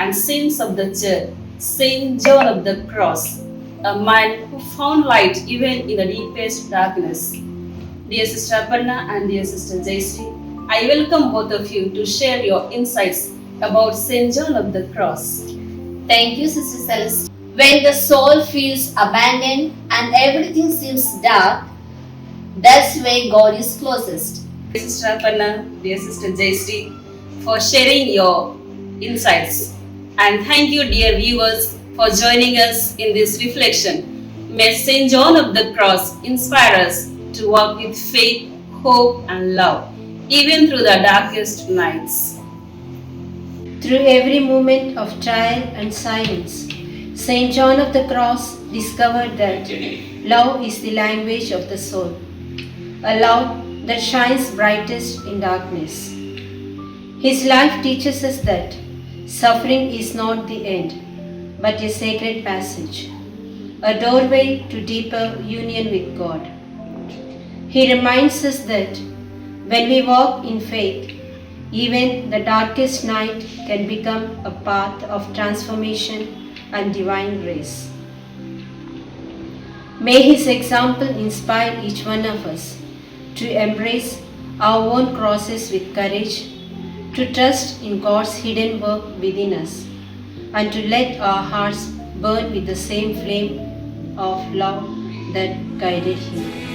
and saints of the church, Saint John of the Cross, a man who found light even in the deepest darkness. Dear Sister Aparna and dear Sister Jayshree, I welcome both of you to share your insights about Saint John of the Cross. Thank you, Sister Celeste. When the soul feels abandoned and everything seems dark, that's where God is closest. Dear Sister Aparna, dear Sister Jayshree, for sharing your insights. And thank you, dear viewers, for joining us in this reflection. May Saint John of the Cross inspire us to walk with faith, hope, and love, even through the darkest nights. Through every moment of trial and silence, Saint John of the Cross discovered that love is the language of the soul, a love that shines brightest in darkness. His life teaches us that suffering is not the end, but a sacred passage, a doorway to deeper union with God. He reminds us that when we walk in faith, even the darkest night can become a path of transformation and divine grace. May his example inspire each one of us to embrace our own crosses with courage, to trust in God's hidden work within us, and to let our hearts burn with the same flame of love that guided him.